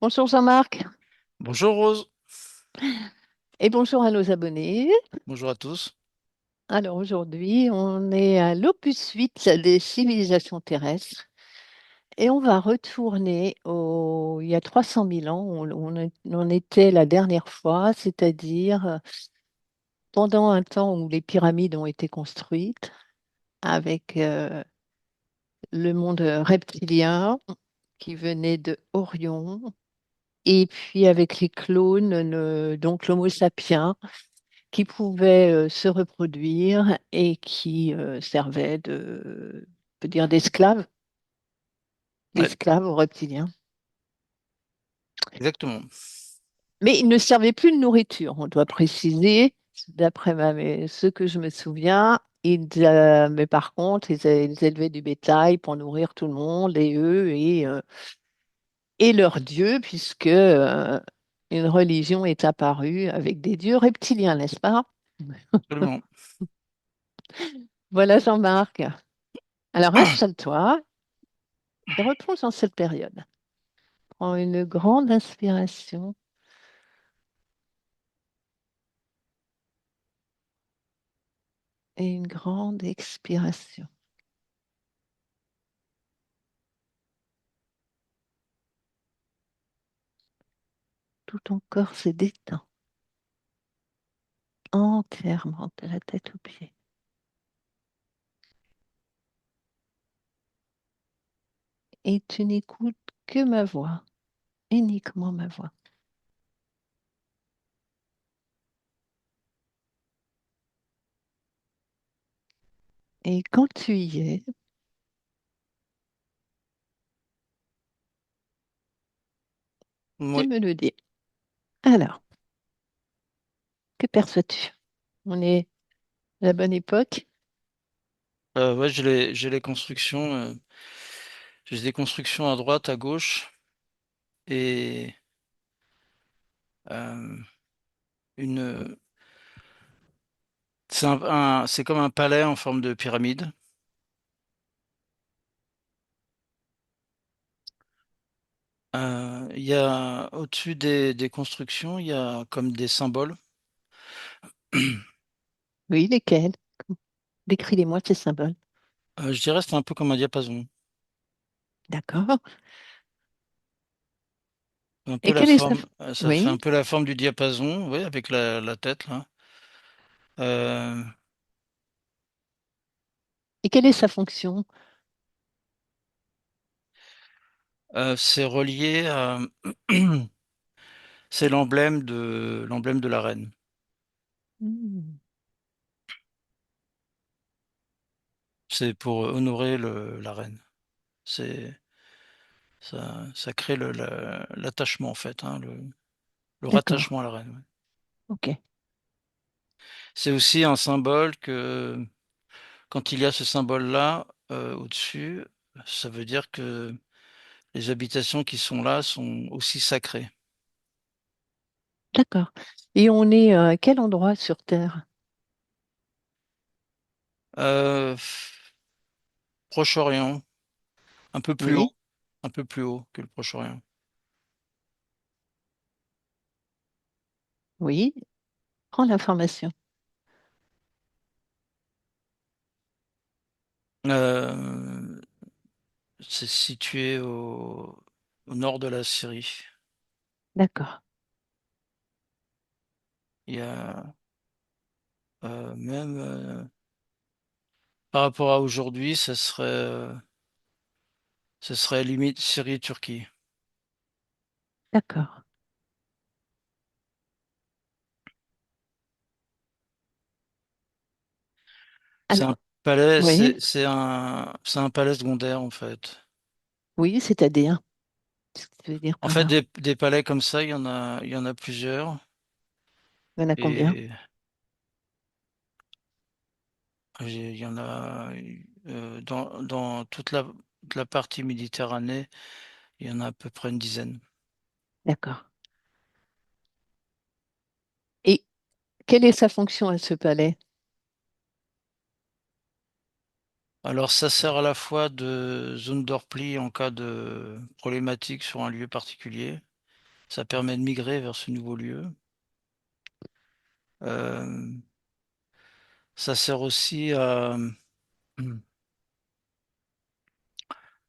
Bonjour Jean-Marc Bonjour Rose, et bonjour à nos abonnés. bonjour à tous. Alors aujourd'hui, on est à l'opus 8 des civilisations terrestres et on va retourner il y a 300 000 ans, où on en était la dernière fois, c'est-à-dire pendant un temps où les pyramides ont été construites avec le monde reptilien qui venait de Orion et puis avec les clones, donc l'Homo sapiens qui pouvaient se reproduire et qui servaient on peut dire Ouais, d'esclaves aux reptiliens. exactement. Mais ils ne servaient plus de nourriture, on doit préciser, d'après ce que je me souviens. Mais par contre, ils élevaient du bétail pour nourrir tout le monde, et eux, et leurs dieux, puisque une religion est apparue avec des dieux reptiliens, n'est-ce pas? Absolument. Voilà Jean-Marc. Alors installe-toi et replonge dans cette période. Prends une grande inspiration et une grande expiration. Tout ton corps se détend entièrement de la tête aux pieds. Et tu n'écoutes que ma voix, uniquement ma voix. Et quand tu y es, tu Oui. me le dis. Alors, que perçois-tu? On est à la bonne époque? Ouais, j'ai les constructions. J'ai des constructions à droite, à gauche et euh, une. C'est comme un palais en forme de pyramide. Il y a au-dessus des constructions, il y a comme des symboles. Oui, lesquels? Décris-les-moi ces symboles. Je dirais que c'est un peu comme un diapason. D'accord. Un peu Et la quelle est sa... forme, ça fait Oui. un peu la forme du diapason, oui, avec la tête là. Euh, Et quelle est sa fonction? c'est relié à c'est l'emblème de la reine. Hmm, C'est pour honorer la reine. C'est ça crée l'attachement en fait, hein, le d'accord. rattachement à la reine. Ouais. OK. C'est aussi un symbole que quand il y a ce symbole-là au-dessus, ça veut dire que les habitations qui sont là sont aussi sacrées. D'accord. Et on est à quel endroit sur Terre? Euh, Proche-Orient, Oui, un peu plus haut que le Proche-Orient. oui. Prends l'information. Euh, c'est situé au nord de la Syrie. D'accord. Il y a même par rapport à aujourd'hui, ce serait limite Syrie-Turquie. D'accord. C'est un Alors, palais, oui, c'est un palais secondaire en fait. oui, c'est-à-dire, ce que tu veux dire En par fait, là. des palais comme ça, il y en a plusieurs. Il y en a combien? Et il y en a dans toute la partie Méditerranée, il y en a à peu près une dizaine. D'accord. Et quelle est sa fonction à ce palais? Alors, ça sert à la fois de zone de repli en cas de problématique sur un lieu particulier. Ça permet de migrer vers ce nouveau lieu. Euh, Ça sert aussi à...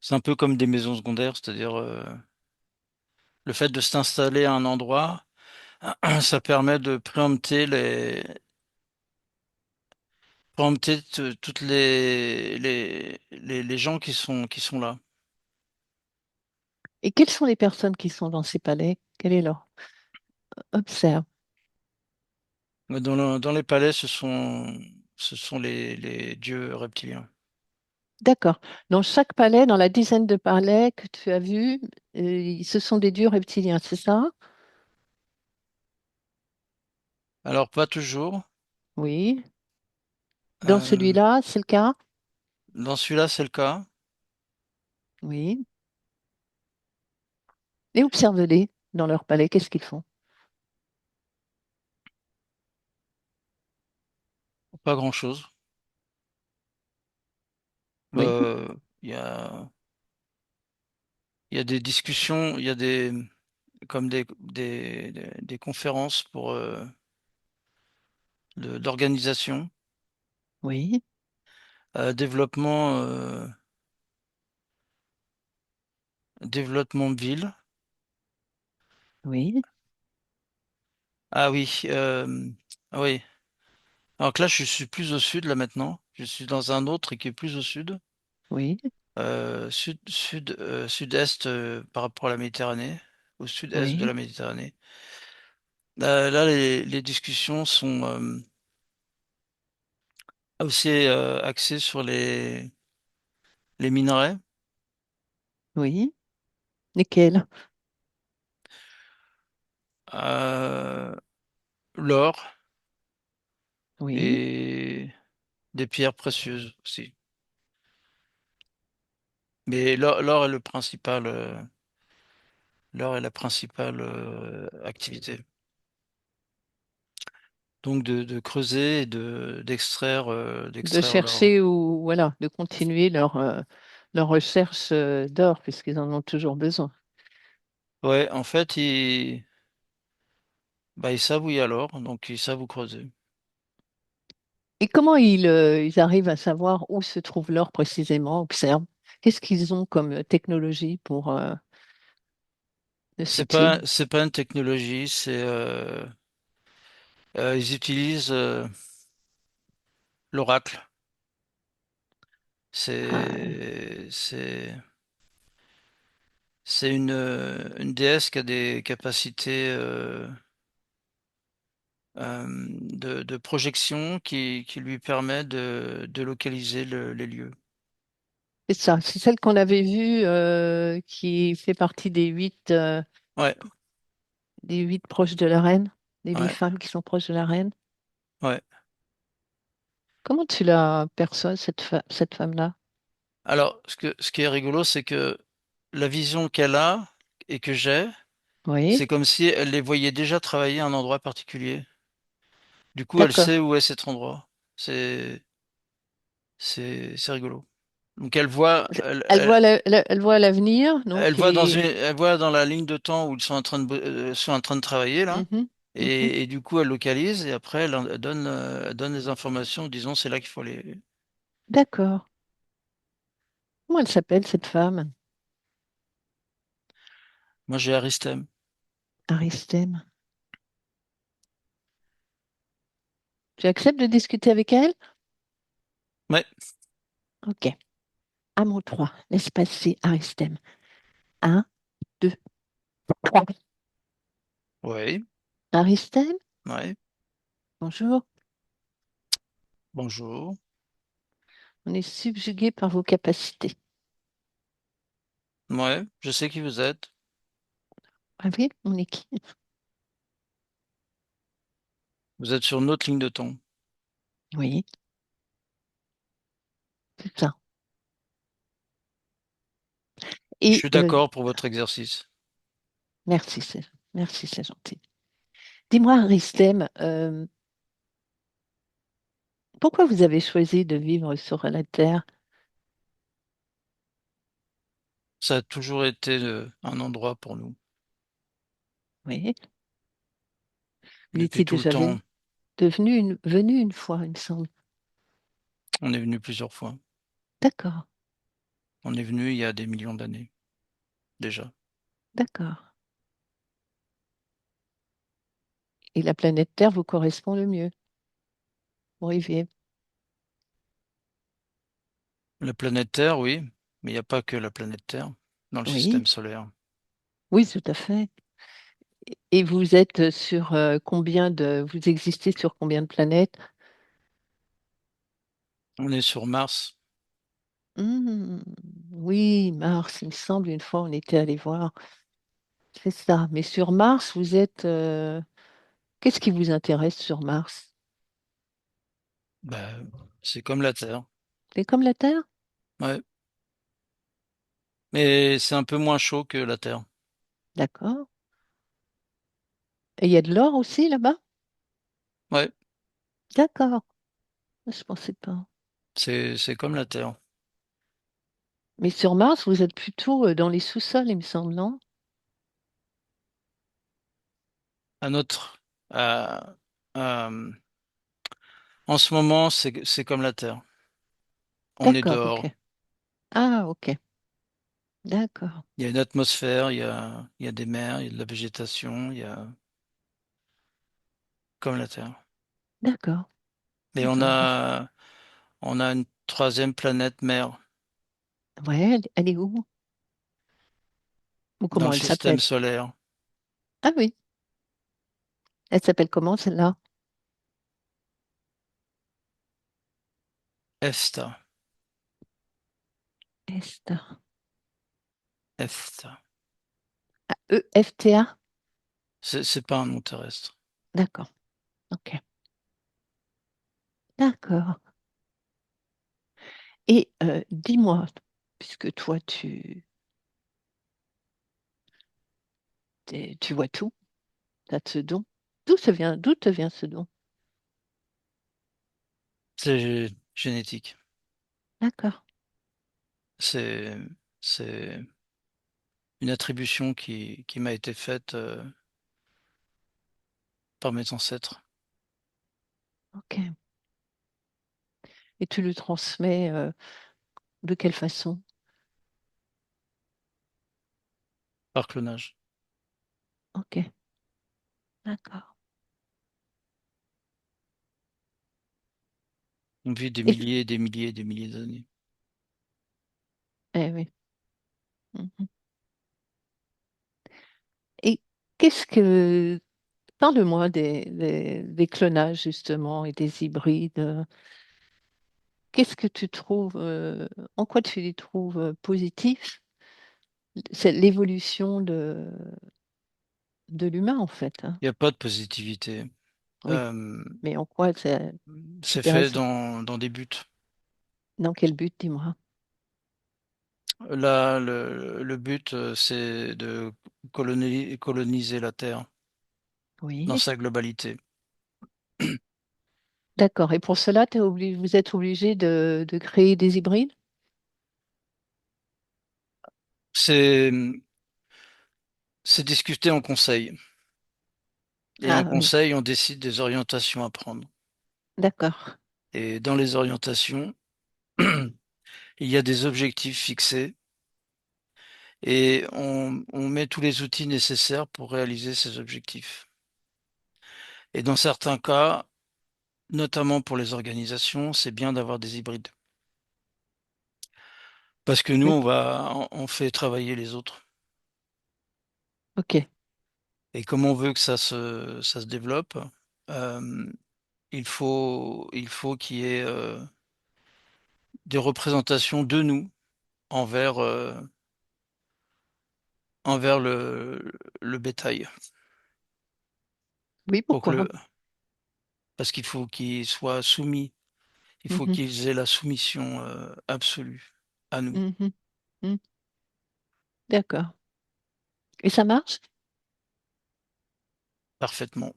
C'est un peu comme des maisons secondaires, c'est-à-dire le fait de s'installer à un endroit, ça permet de préempter toutes les gens qui sont là. Et quelles sont les personnes qui sont dans ces palais? Quel est leur observe? Dans les palais, ce sont les dieux reptiliens. D'accord. Dans chaque palais, dans la dizaine de palais que tu as vus, ce sont des dieux reptiliens, c'est ça? Alors, pas toujours. Oui. Dans Euh, celui-là, c'est le cas? Dans celui-là, c'est le cas. Oui. Et observe-les dans leur palais, qu'est-ce qu'ils font? Pas grand-chose. Oui, Euh, Il y a, il y a des discussions, il y a comme des conférences pour d'organisation, oui, développement, développement de ville. oui, Ah oui, ah oui. Alors que là, je suis plus au sud là maintenant. Je suis dans un autre qui est plus au sud, oui, sud-est par rapport à la Méditerranée, au sud-est de oui. la Méditerranée. Là, les discussions sont aussi axées sur les minerais. Oui. Lesquels? Euh, L'or Oui. et des pierres précieuses aussi. Mais l'or est le principal, l'or est la principale activité. Donc de creuser et De d'extraire l'or. chercher ou voilà, de continuer leur recherche d'or, puisqu'ils en ont toujours besoin. Ouais, en fait, bah, ils savent où il y a l'or, donc ils savent où creuser. Et comment ils arrivent à savoir où se trouve l'or précisément? Observe. Qu'est-ce qu'ils ont comme technologie pour le situer? C'est pas une technologie, ils utilisent l'oracle. Ah, C'est C'est une déesse qui a des capacités de projection qui lui permet de localiser les lieux. c'est ça, c'est celle qu'on avait vue qui fait partie Ouais, des 8 proches de la reine, des 8 ouais, femmes qui sont proches de la reine. ouais. Comment tu la perçois, cette femme-là? Alors, ce qui est rigolo, c'est que la vision qu'elle a et que j'ai, Oui, c'est comme si elle les voyait déjà travailler à un endroit particulier. Du coup, elle d'accord. sait où est cet endroit. C'est, c'est rigolo. Donc, elle voit, Elle voit l'avenir, elle donc voit elle voit dans la ligne de temps où ils sont en train sont en train de travailler là, mhm, mhm. et du coup elle localise et après elle donne les informations, disons c'est là qu'il faut aller. D'accord. Comment elle s'appelle, cette femme? Moi j'ai Aristem. Aristème. Tu acceptes de discuter avec elle? Ouais, Ok. À mon 3, laisse passer Aristème. Un, 2, 3. ouais, Aristème, ouais. bonjour. Bonjour. On est subjugué par vos capacités. Ouais, je sais qui vous êtes. Ah oui, on est qui? Vous êtes sur notre ligne de temps. Oui, c'est ça. Je Et suis d'accord pour votre exercice. merci, merci, c'est gentil. Dis-moi, Aristème, pourquoi vous avez choisi de vivre sur la Terre? Ça a toujours été un endroit pour nous. Oui. Vous Depuis étiez tout le déjà temps, venu une fois, il me semble. on est venu plusieurs fois. D'accord, On est venu il y a des millions d'années, déjà. d'accord. Et la planète Terre vous correspond le mieux pour y vivre. La planète Terre, oui, mais il n'y a pas que la planète Terre dans le système Oui, solaire. oui, tout à fait. Et vous êtes sur vous existez sur combien de planètes? On est sur Mars. Hmm, oui, Mars, il me semble, une fois on était allé voir. C'est ça. Mais sur Mars, qu'est-ce qui vous intéresse sur Mars? Bah, c'est comme la Terre. C'est comme la Terre? Ouais. Mais c'est un peu moins chaud que la Terre. D'accord. Et il y a de l'or aussi là-bas? Ouais, D'accord. Je pensais pas. c'est comme la Terre. Mais sur Mars, vous êtes plutôt dans les sous-sols, il me semble, non? À notre, à- à- En ce moment, c'est comme la Terre. On est D'accord, ok. dehors. Ah, ok. D'accord, Il y a une atmosphère, il y a des mers, il y a de la végétation, il y a comme la Terre. d'accord, Mais d'accord. on a une troisième planète mère Ouais, elle est où? Ou dans comment le elle système s'appelle? solaire. Ah oui, elle s'appelle comment celle-là? EFTA. Esta. EFTA. Ah, EFTA? C'est pas un nom terrestre. D'accord, ok. D'accord. Et dis-moi, puisque toi, tu vois tout, tu as ce don, d'où te vient ce don? C'est génétique. D'accord, C'est, c'est une attribution qui m'a été faite par mes ancêtres, ok. Et tu le transmets de quelle façon? par clonage. Ok, d'accord. On vit des Et, milliers et des milliers et des milliers d'années. eh oui. Mhm. Et qu'est-ce que... Parle-moi des clonages, justement, et des hybrides. Qu'est-ce que tu trouves, en quoi tu les trouves positifs? C'est l'évolution de l'humain, en fait, hein. Il n'y a pas de positivité. Oui, Euh, mais en quoi c'est c'est fait intéressant? dans des buts. Dans quel but, dis-moi? Là, le but, c'est de coloniser la Terre dans Oui, sa globalité. d'accord. Et pour cela, vous êtes obligé de créer des hybrides? C'est, c'est discuté en conseil. Et en Ah oui, conseil, on décide des orientations à prendre. d'accord. Et dans les orientations, il y a des objectifs fixés et on met tous les outils nécessaires pour réaliser ces objectifs. Et dans certains cas, notamment pour les organisations, c'est bien d'avoir des hybrides. Parce que nous, Oui, on fait travailler les autres. ok. Et comme on veut que ça se développe, euh, il faut qu'il y ait des représentations de nous envers, envers le bétail. Oui, Pour que pourquoi? parce qu'il faut qu'ils soient soumis, il faut Mhm, qu'ils aient la soumission absolue à nous, mhm, mhm. D'accord. Et ça marche? parfaitement.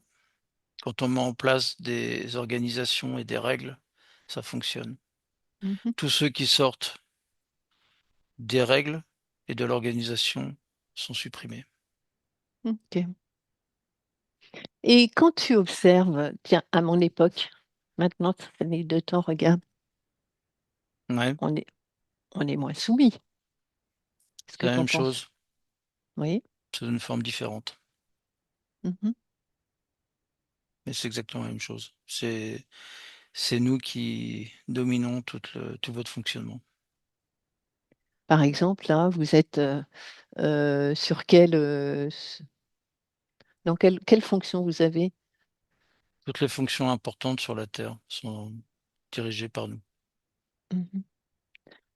Quand on met en place des organisations et des règles, ça fonctionne. Mhm, Tous ceux qui sortent des règles et de l'organisation sont supprimés. ok. Et quand tu observes, tiens, à mon époque, maintenant, ça fait 2 ans, regarde, Ouais, on est, on est moins soumis. Qu'est-ce c'est que la tu en même penses? chose, Oui. sous une forme différente. Mhm. Mais c'est exactement la même chose. C'est nous qui dominons tout votre fonctionnement. Par exemple, là, vous êtes sur quelle, dans quelle fonction vous avez? Toutes les fonctions importantes sur la Terre sont dirigées par nous, Mhm. soit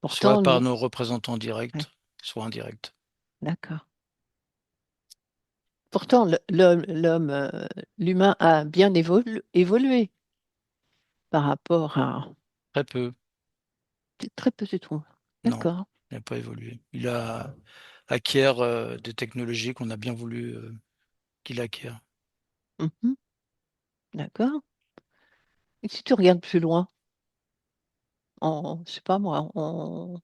Pourtant, par nous, nos représentants ouais, directs, soit indirects. d'accord. Pourtant, l'humain a bien évolué par rapport à Très peu, très peu, je trouve. non, D'accord. il n'a pas évolué. Il a acquiert des technologies qu'on a bien voulu qu'il acquiert. Mhm. D'accord. Et si tu regardes plus loin, je sais pas moi, en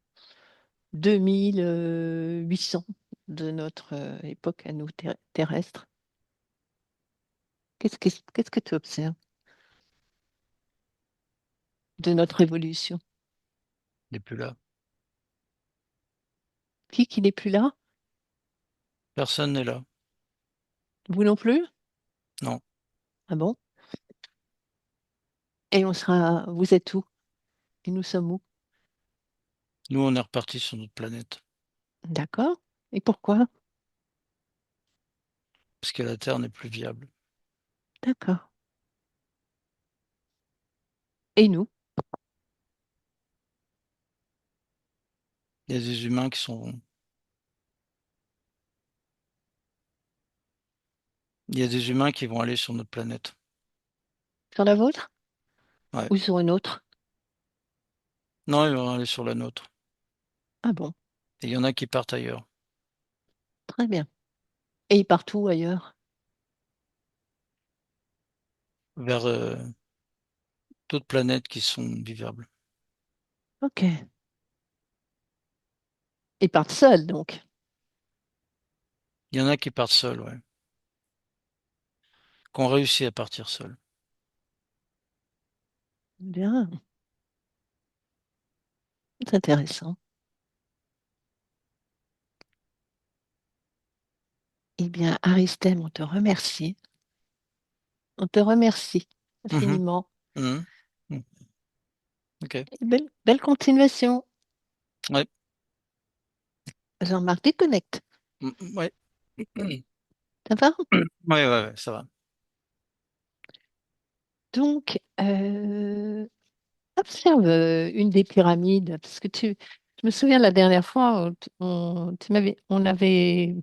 2800 de notre époque à nous terrestre, qu'est-ce que tu observes de notre évolution? Il n'est plus là. Qui n'est plus là? Personne n'est là. Vous non plus? Non. Ah bon? Et vous êtes où? Et nous sommes où? Nous, on est reparti sur notre planète. D'accord. Et pourquoi? Parce que la Terre n'est plus viable. D'accord. Et nous? Il y a des humains qui sont. Il y a des humains qui vont aller sur notre planète. Sur la vôtre? Ouais. Ou sur une autre? Non, ils vont aller sur la nôtre. Ah bon, Et il y en a qui partent ailleurs, très bien. Et partout ailleurs? vers d'autres planètes qui sont vivables. Ok. Ils partent seuls, donc. Il y en a qui partent seuls, ouais. Qui ont réussi à partir seuls. Bien, c'est intéressant. Eh bien, Aristème, on te remercie. On te remercie Mhm. infiniment. Mhm. Mhm. Ok. Et belle continuation. Ouais. Jean-Marc déconnecte. Ouais. Ça va? Ouais, ouais, ouais, ça va. Donc, observe une des pyramides, parce que je me souviens la dernière fois, on avait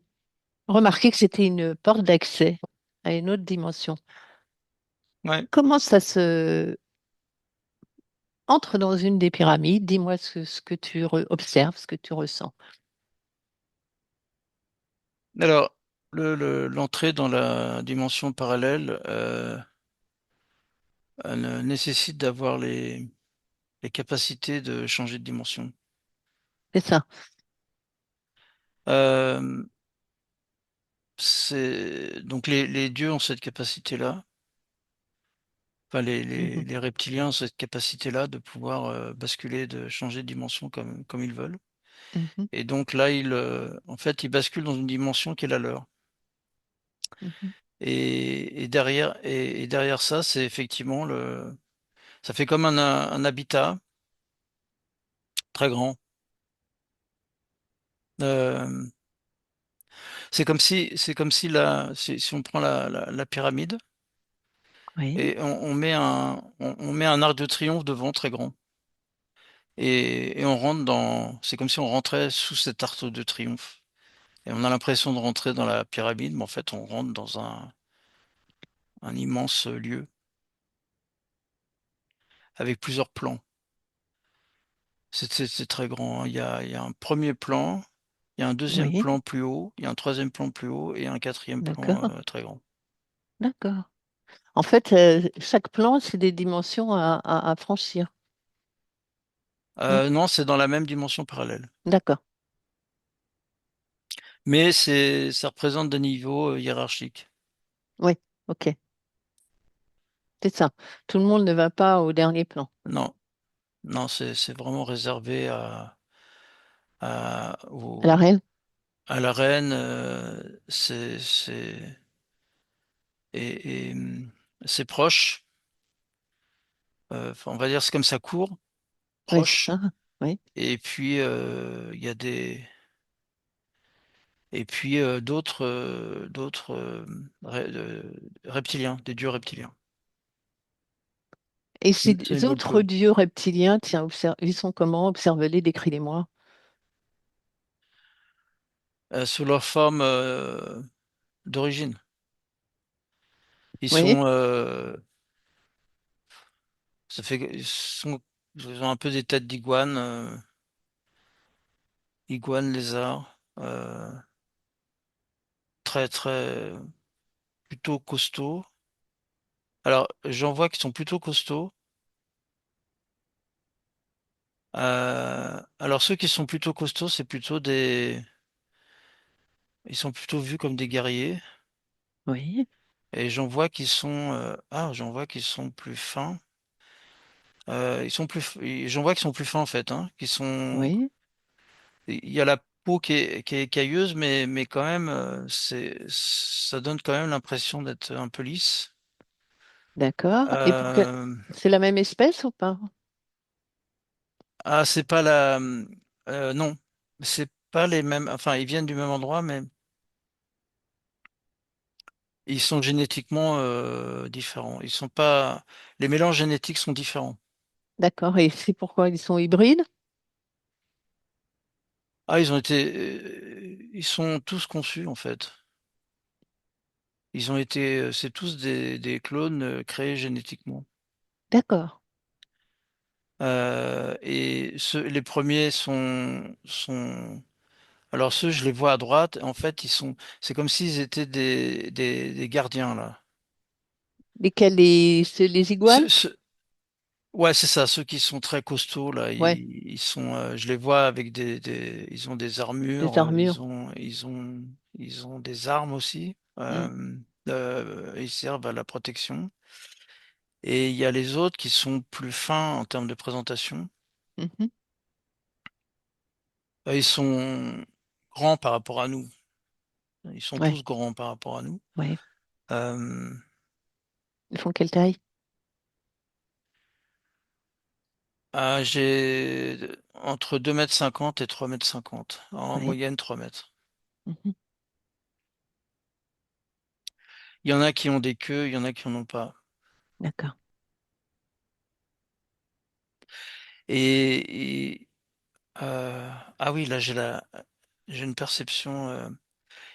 remarqué que c'était une porte d'accès à une autre dimension. Ouais. Comment ça se entre dans une des pyramides? Dis-moi ce que tu observes, ce que tu ressens. Alors, l'entrée dans la dimension parallèle nécessite d'avoir les capacités de changer de dimension. C'est ça. Euh, donc les dieux ont cette capacité-là. Enfin, Mhm, les reptiliens ont cette capacité-là de pouvoir basculer, de changer de dimension comme ils veulent. mhm, Et donc là, en fait, ils basculent dans une dimension qui est la leur. mhm. Et derrière ça, c'est effectivement ça fait comme un habitat très grand. Euh, c'est comme si si on prend la pyramide Oui. et on met un arc de triomphe devant très grand. Et on rentre c'est comme si on rentrait sous cet arc de triomphe. Et on a l'impression de rentrer dans la pyramide, mais en fait, on rentre dans un immense lieu avec plusieurs plans. C'est très grand, hein. Il y a un premier plan, il y a un deuxième Oui. plan plus haut, il y a un troisième plan plus haut et un quatrième plan D'accord. très grand. D'accord. En fait, chaque plan, c'est des dimensions à franchir. Non? Non, c'est dans la même dimension parallèle. D'accord. Mais ça représente des niveaux hiérarchiques. Oui. Ok, c'est ça. Tout le monde ne va pas au dernier plan. Non, non, c'est vraiment réservé à, À la reine? à la reine. Et, ses proches. Enfin, on va dire c'est comme sa cour Oui, c'est proche. ça. Oui. Et puis il y a des et puis d'autres reptiliens, des dieux reptiliens. Et Ça ces rigole autres peu. dieux reptiliens, tiens, ils sont comment? Observe-les, décris-les-moi. Sous leur forme d'origine. Ils Oui, sont ça fait ils ont un peu des têtes d'iguane, iguane, lézard, très très plutôt costauds. Alors j'en vois qui sont plutôt costauds. Alors ceux qui sont plutôt costauds, c'est plutôt ils sont plutôt vus comme des guerriers. oui, Et j'en vois qui sont plus fins. Ils sont j'en vois qui sont plus fins en fait, hein, oui, il y a la peau qui est écailleuse, mais quand même, ça donne quand même l'impression d'être un peu lisse. d'accord. Et Euh, c'est la même espèce ou pas? ah, c'est pas non, c'est pas les mêmes, enfin, ils viennent du même endroit, mais ils sont génétiquement différents. Ils sont pas, les mélanges génétiques sont différents. D'accord. Et c'est pourquoi ils sont hybrides? Ah, ils sont tous conçus en fait. C'est tous des clones créés génétiquement. D'accord. Les premiers alors ceux, je les vois à droite. En fait, c'est comme s'ils étaient des gardiens là. Lesquels les iguanes? Ceux- ceux- ouais, c'est ça. Ceux qui sont très costauds là, Ouais, je les vois avec ils ont des des armures, armures. ils ont des armes aussi. Hmm, Ils servent à la protection. Et il y a les autres qui sont plus fins en termes de présentation. mhm. Ils sont grands par rapport à nous. Ils sont Ouais, tous grands par rapport à nous. ouais. Euh, Ils font quelle taille? j'ai entre 2,50 m et 3,50 m. En Ouais. moyenne, 3 mètres. Mhm. Il y en a qui ont des queues, il y en a qui en ont pas. D'accord. Et, ah oui, là, j'ai une perception.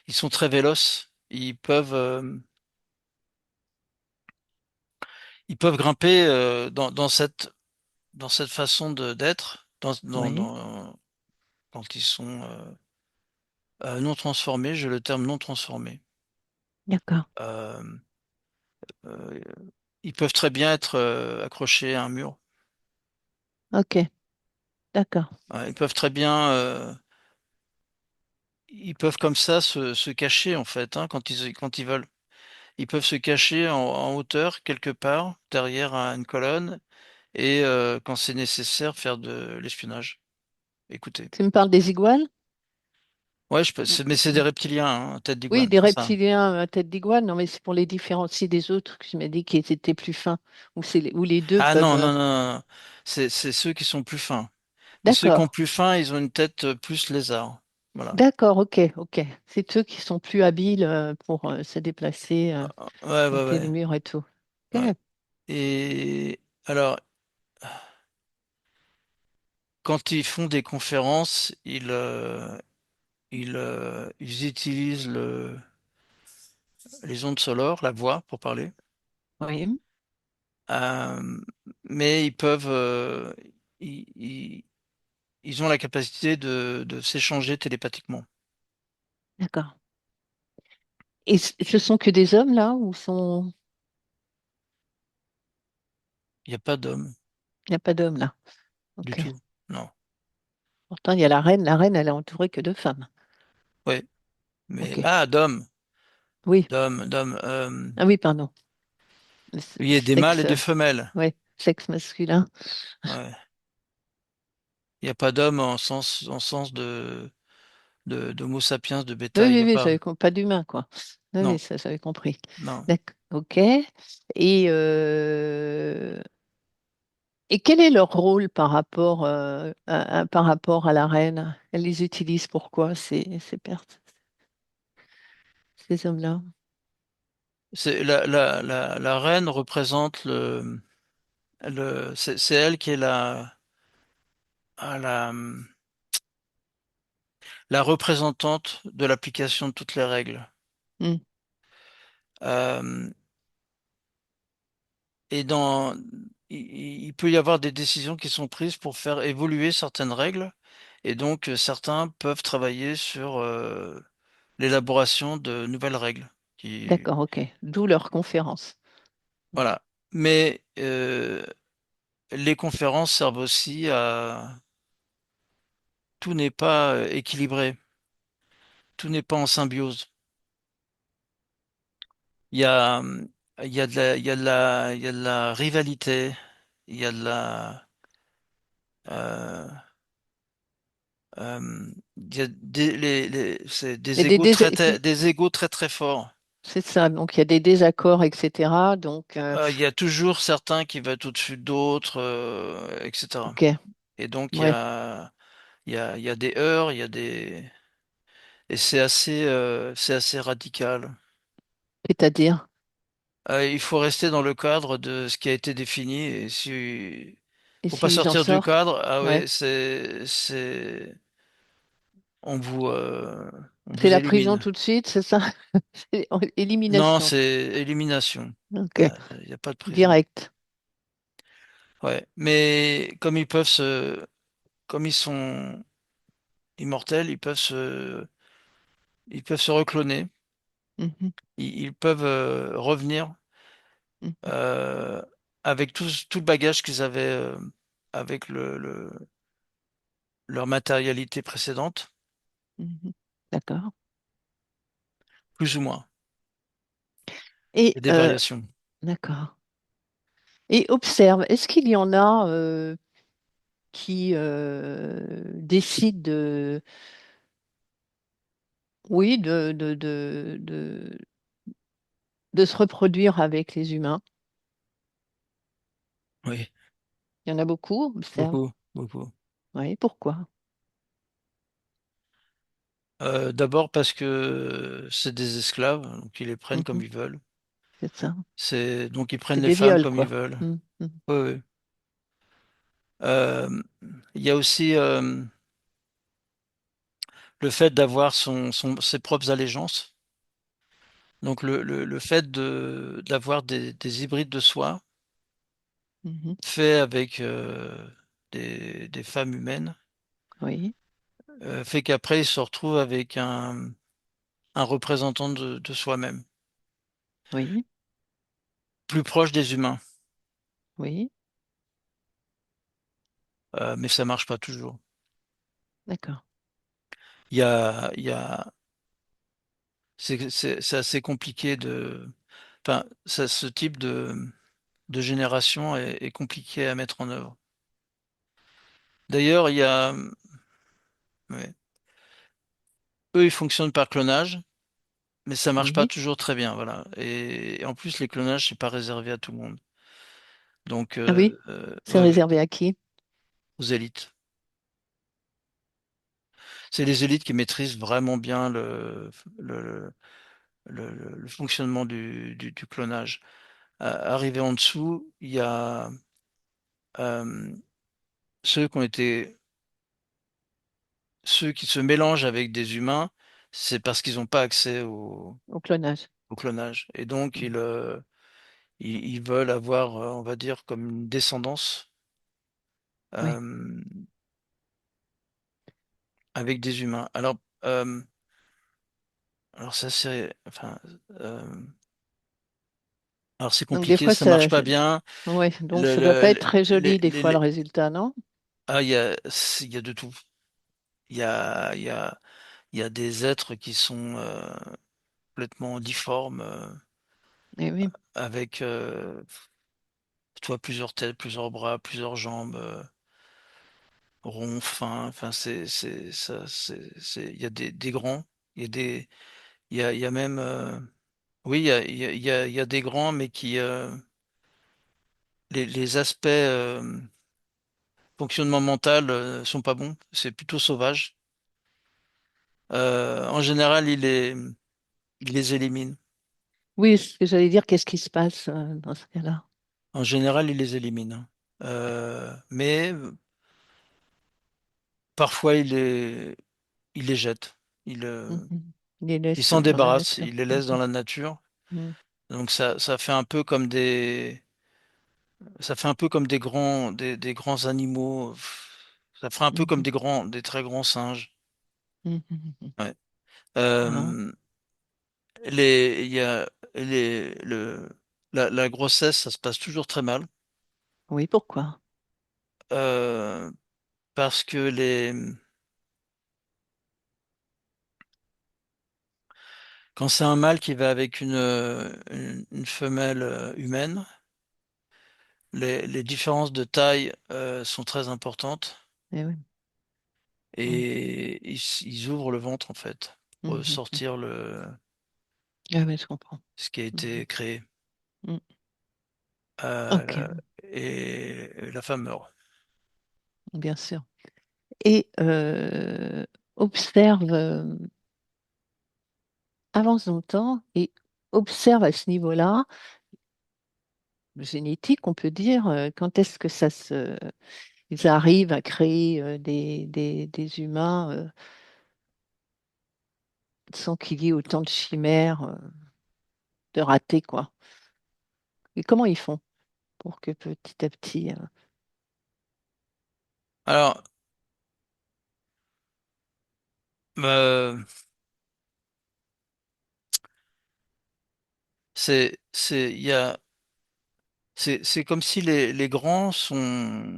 Ils sont très véloces. Ils peuvent grimper dans cette façon d'être, Oui, quand ils sont non transformés. J'ai le terme non transformé. d'accord. Euh, euh, Ils peuvent très bien être accrochés à un mur. Ok, d'accord. Ils peuvent très bien, ils peuvent comme ça se cacher en fait, hein, quand ils veulent. Ils peuvent se cacher en hauteur quelque part derrière une colonne et quand c'est nécessaire faire de l'espionnage. Écoutez. Tu me parles des iguanes? Ouais, mais c'est des Ou- reptiliens, hein, tête Oui, d'iguane, des c'est ça. reptiliens à tête d'iguane. Non, mais c'est pour les différencier des autres que tu m'as dit qu'ils étaient plus fins. Ou les deux Ah peuvent. non, non, non, non, non. C'est ceux qui sont plus fins. Mais ceux qui ont D'accord. plus fins, ils ont une tête plus lézard. Voilà. D'accord, ok, ok. C'est ceux qui sont plus habiles pour se déplacer, Ouais, ouais, monter les ouais. murs et tout. Ouais. Ok, Et alors, quand ils font des conférences, ils utilisent les ondes sonores, la voix pour parler. oui, Euh, mais ils, ils- ils ont la capacité de s'échanger télépathiquement. d'accord. Et ce sont que des hommes là, ou sont... Il n'y a pas d'homme Il n'y a pas d'hommes là. du Ok. tout. Non. Pourtant, il y a la reine. La reine, elle est entourée que de femmes. Ouais. Mais Ok. ah, d'homme. Oui. d'hommes. Ah oui, pardon. Il y a des mâles et Sexe, des femelles. ouais, sexe masculin. Ouais. Il n'y a pas d'homme en sens d'Homo sapiens, de Oui, bétail. Il oui, n'y a oui, pas. pas d'humain, quoi. Oui, oui, Non, ça, j'avais compris. non. D'accord, ok. Et, et quel est leur rôle par rapport à la reine? Elle les utilise pourquoi, ces pertes, ces hommes-là? C'est la reine représente c'est elle qui est la la représentante de l'application de toutes les règles. Hmm, Euh, et dans, il peut y avoir des décisions qui sont prises pour faire évoluer certaines règles, et donc certains peuvent travailler sur l'élaboration de nouvelles règles. d'accord, ok. D'où leur conférence. Voilà. Mais les conférences servent aussi à... Tout n'est pas équilibré, tout n'est pas en symbiose. Il y a, il y a de la, il y a de la, il y a de la rivalité, il y a de la, euh, il y a c'est Il y a des égos il des égos très très forts. C'est ça, donc il y a des désaccords, etc. Donc, Il y a toujours certains qui vont être au-dessus d'autres, etc. ok, Et donc ouais, il y a des heurts, il y a des, et c'est assez radical. c'est-à-dire, Il faut rester dans le cadre de ce qui a été défini et si et faut pas s'ils en sortir du sortent, cadre, ah ouais, ouais, c'est on c'est vous la prison élimine. tout de suite, c'est ça? C'est Non, élimination, c'est élimination. ok, Il y a pas de prison. direct. Ouais, mais comme ils sont immortels, ils peuvent se recloner. Mhm, Ils peuvent revenir mhm, euh, avec tout le bagage qu'ils avaient avec leur matérialité précédente, mhm. D'accord. plus ou moins. Il Et, y a des variations. d'accord. Et observe, est-ce qu'il y en a qui décident oui, de se reproduire avec les humains? Oui, Il y en a beaucoup, observe. beaucoup, beaucoup. Oui, pourquoi? D'abord parce que c'est des esclaves, donc ils les prennent comme Mhm, ils veulent. c'est ça. Donc ils prennent C'est les des femmes viols, comme ils quoi. veulent. Mhm, mhm. Oui, oui. Euh, il y a aussi le fait d'avoir ses propres allégeances. Donc le fait d'avoir des hybrides de soi Mhm. faits avec des femmes humaines Oui, fait qu'après il se retrouve avec un représentant de soi-même, oui, plus proche des humains. oui, Mais ça marche pas toujours. d'accord. Il y a, c'est assez compliqué enfin, ce type de génération est compliqué à mettre en œuvre. D'ailleurs, ouais, eux, ils fonctionnent par clonage, mais ça marche pas Oui. toujours très bien, voilà. Et en plus, les clonages, c'est pas réservé à tout le monde. Donc, Ah oui, c'est ouais, ouais, réservé à qui? aux élites. C'est les élites qui maîtrisent vraiment bien le, le fonctionnement du clonage. Arrivé en dessous, il y a euh, ceux qui ont été, ceux qui se mélangent avec des humains, c'est parce qu'ils n'ont pas accès Au clonage. au clonage. Et donc, Mhm. ils veulent avoir, on va dire, comme une descendance Oui. euh, avec des humains. Alors ça, enfin, euh, alors c'est Donc des compliqué, fois, ça marche pas bien. ouais, donc ça doit pas être très joli des fois le Les- résultat, non? ah, il y a de tout. Il y a, il y a, il y a des êtres qui sont complètement difforme, Eh oui, avec toi plusieurs têtes, plusieurs bras, plusieurs jambes, ronds, fins. Enfin, c'est ça, il y a des grands, il y a des, il y a même, oui, il y a des grands, mais qui, les aspects fonctionnement mental sont pas bons. C'est plutôt sauvage. En général, il les élimine. oui, ce que j'allais dire, qu'est-ce qui se passe dans ce cas-là? En général, il les élimine. Mais parfois, il les jette. Il, Mhm. Il les il laisse s'en dans la débarrasse. nature. Il les laisse dans Mhm. la nature. Mhm. Donc ça fait un peu comme ça fait un peu comme des grands animaux. Ça ferait un peu comme Mhm. des très grands singes. Mhm. Mhm. Ouais. Ah, Euh, il y a la grossesse, ça se passe toujours très mal. oui, pourquoi? Euh, parce que quand c'est un mâle qui va avec une femelle humaine, les différences de taille sont très importantes Eh oui. Mhm. et ils ouvrent le ventre en fait pour Mhm. Mhm. sortir Ah oui, je comprends. ce qui a Mhm. été créé. Mhm. Ok, Euh, et la femme meurt. bien sûr. Et observe, avance dans le temps et observe à ce niveau-là, génétique, on peut dire, quand est-ce que ils arrivent à créer des humains sans qu'il y ait autant de chimères, de ratés, quoi. Et comment ils font pour que petit à petit, Alors, euh, il y a, c'est comme si les grands sont,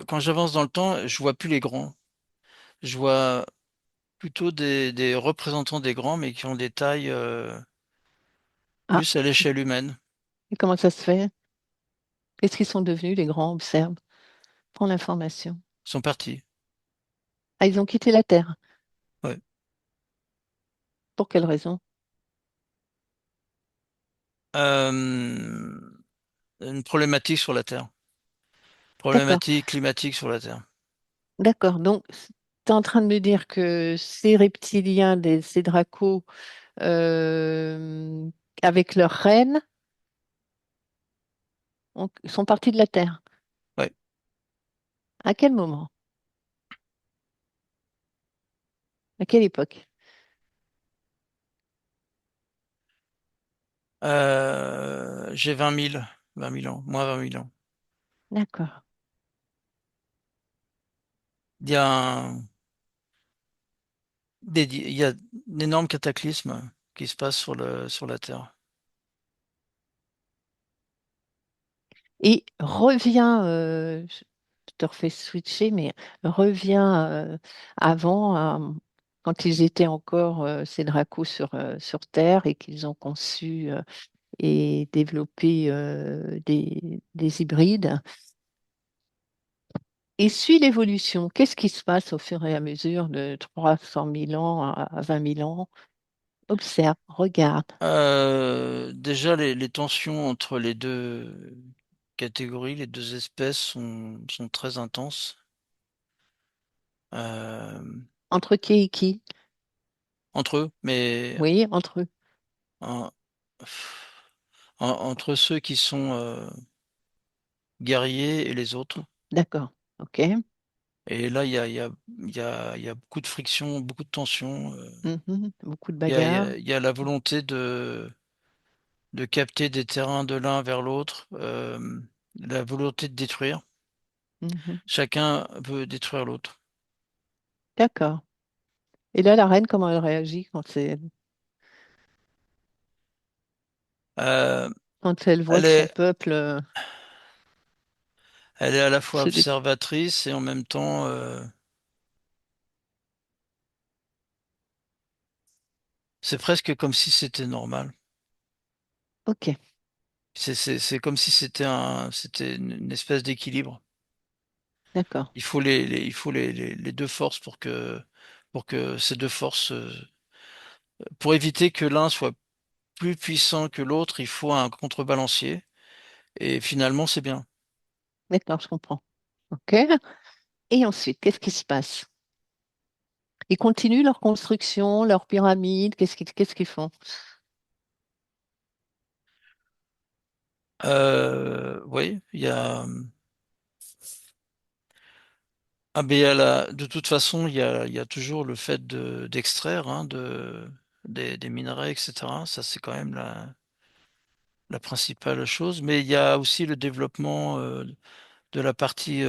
quand j'avance dans le temps, je vois plus les grands. Je vois plutôt des représentants des grands, mais qui ont des tailles ah, plus à l'échelle humaine. et comment ça se fait? Qu'est-ce qu'ils sont devenus, les grands? Observe, prends l'information. Ils sont partis. Ah, ils ont quitté la Terre. Ouais. Pour quelle raison? Euh, une problématique sur la Terre. D'accord, Problématique climatique sur la Terre. d'accord. Donc, tu es en train de me dire que ces reptiliens, ces dracos, euh, avec leur reine, sont partis de la Terre. Ouais. À quel moment? À quelle époque? J'ai 20 000 ans, moins 20 000 ans. D'accord. Il y a il y a d'énormes cataclysmes qui se passent sur la Terre. Et reviens, je te refais switcher, mais reviens avant, quand ils étaient encore ces dracos sur Terre et qu'ils ont conçu et développé des hybrides. Et suis l'évolution. Qu'est-ce qui se passe au fur et à mesure de 300 000 ans à 20 000 ans? Observe, regarde. Déjà, les tensions entre les deux catégories, les deux espèces sont très intenses. Euh, Entre qui et qui? entre eux, mais Oui, entre eux. en- entre ceux qui sont guerriers et les autres. D'accord. OK. Et là, il y a beaucoup de friction, beaucoup de tensions. Mhm. Beaucoup de bagarres. Il y a la volonté de capter des terrains de l'un vers l'autre, la volonté de détruire. Mhm. Chacun veut détruire l'autre. D'accord. Et là, la reine, comment elle réagit Euh, quand elle voit elle que son est, peuple elle est à la fois se détruit? observatrice et en même temps, C'est presque comme si c'était normal. Ok, C'est comme si c'était une espèce d'équilibre. d'accord, Il faut les deux forces pour que ces deux forces, pour éviter que l'un soit plus puissant que l'autre, il faut un contrebalancier. Et finalement, c'est bien. d'accord, je comprends. Ok. Et ensuite, qu'est-ce qui se passe? Ils continuent leur construction, leur pyramide, qu'est-ce qu'ils font? Oui, il y a, ah, ben, de toute façon, il y a toujours le fait d'extraire, hein, des minerais, etc. Ça, c'est quand même la principale chose. Mais il y a aussi le développement, de la partie,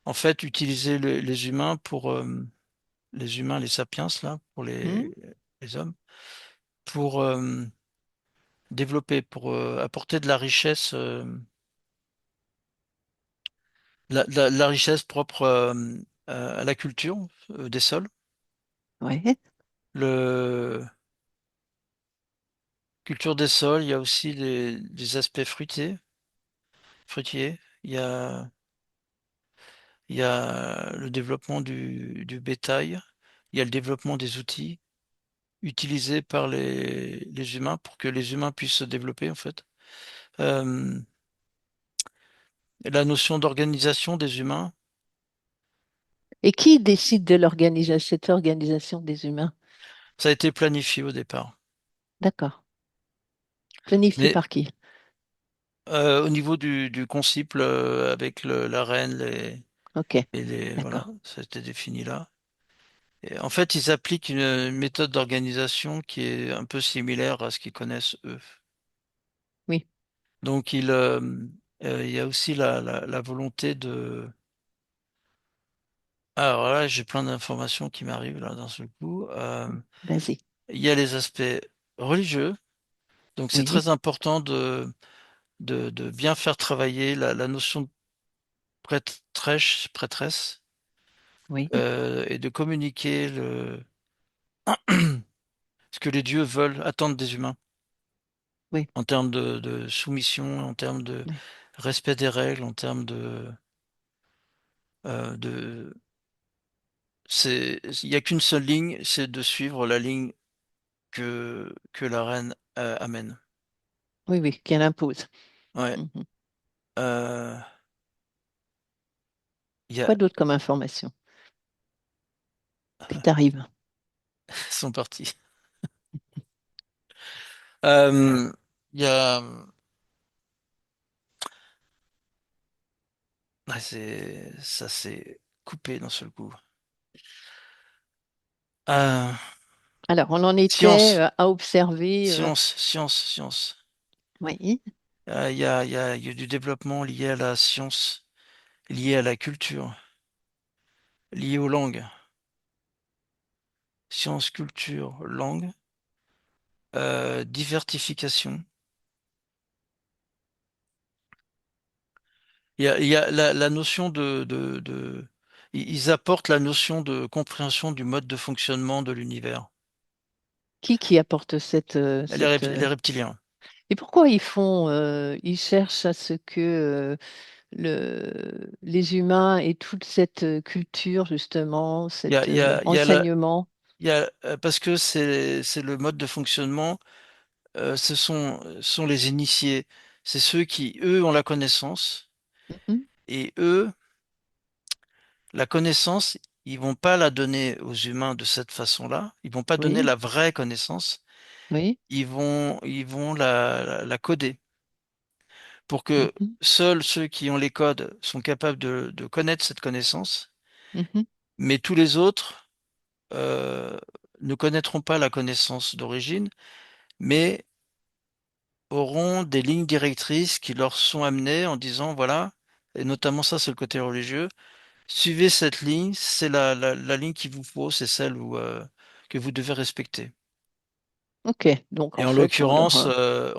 en fait, utiliser les humains les humains, les sapiens, là, pour Hmm. les hommes, pour développer, pour apporter de la richesse, la richesse propre à la culture des sols. Ouais, Le culture des sols, il y a aussi des aspects fruitiers. Il y a le développement du bétail. Il y a le développement des outils utilisés par les humains pour que les humains puissent se développer, en fait. Euh, la notion d'organisation des humains, et qui décide de l'organisation, cette organisation des humains? ça a été planifié au départ. D'accord. Planifié Mais par qui? au niveau du conciple, avec la reine, Ok, voilà, d'accord. ça a été défini là. Et en fait, ils appliquent une méthode d'organisation qui est un peu similaire à ce qu'ils connaissent eux. Oui, Donc, il y a aussi la volonté de... Alors là, j'ai plein d'informations qui m'arrivent là d'un seul coup. vas-y. Il y a les aspects religieux. Donc, c'est Oui, très important de bien faire travailler la notion de prêtresse, oui, et de communiquer ce que les dieux veulent, attendent des humains, oui, en termes de soumission, en termes de oui, respect des règles, en termes de, il n'y a qu'une seule ligne, c'est de suivre la ligne que la reine amène. oui, oui, qu'elle impose. Ouais. Mhm. Euh, il y a, Quoi d'autre comme information qui t'arrive? ils sont partis. Euh, il y a, ça s'est coupé d'un seul coup. Euh, Alors, on en était science, à observer. science. Oui, Il y a du développement lié à la science, lié à la culture, lié aux langues. Science, culture, langue, diversification. Il y a la notion ils apportent la notion de compréhension du mode de fonctionnement de l'univers. qui apporte cette. Les reptiliens. Et pourquoi ils cherchent à ce que les humains aient toute cette culture, justement, cet Il y a enseignement? parce que c'est le mode de fonctionnement, sont les initiés. C'est ceux qui, eux, ont la connaissance. Mhm. Et eux, la connaissance, ils vont pas la donner aux humains de cette façon-là. Ils vont pas donner Oui, la vraie connaissance. oui, Ils vont la coder pour que mhm, seuls ceux qui ont les codes sont capables de connaître cette connaissance, mhm, mais tous les autres euh, ne connaîtront pas la connaissance d'origine, mais auront des lignes directrices qui leur sont amenées en disant, voilà, et notamment ça, c'est le côté religieux, suivez cette ligne, c'est la ligne qu'il vous faut, c'est celle que vous devez respecter. ok. Donc, Et en fait, en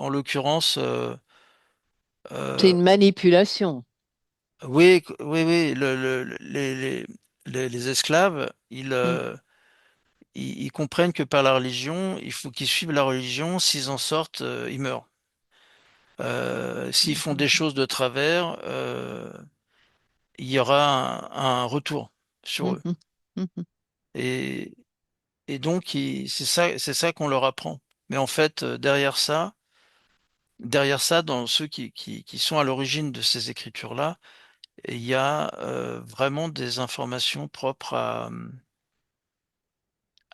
l'occurrence, c'est euh, une manipulation. oui, les esclaves, Mm. ils comprennent que par la religion, il faut qu'ils suivent la religion. S'ils en sortent, ils meurent. S'ils font des Mhm. choses de travers, il y aura un retour sur eux. Mhm. Mhm. Et, et donc, c'est ça qu'on leur apprend. Mais en fait, derrière ça, dans ceux qui sont à l'origine de ces écritures-là, il y a vraiment des informations propres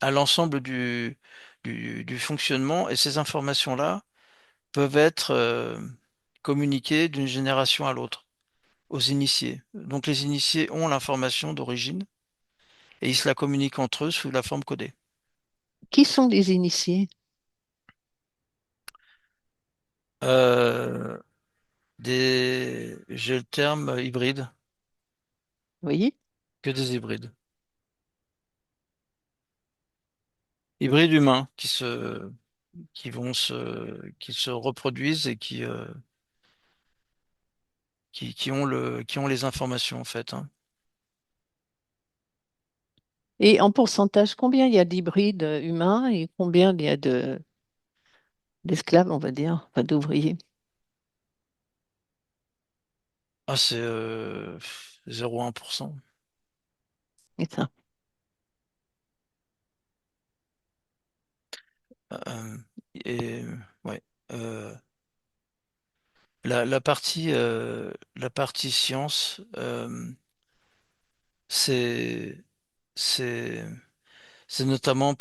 à l'ensemble du fonctionnement. Et ces informations-là peuvent être communiquées d'une génération à l'autre aux initiés. Donc les initiés ont l'information d'origine et ils se la communiquent entre eux sous la forme codée. Qui sont les initiés? Euh, j'ai le terme hybride, Oui, que des hybrides. Hybrides humains qui se reproduisent et qui ont les informations en fait, hein. et en pourcentage, combien il y a d'hybrides humains et combien il y a d'esclaves, on va dire, enfin d'ouvriers? Ah, c'est 0,1%. C'est ça. Euh, et ouais. Euh, la partie science, c'est c'est c'est notamment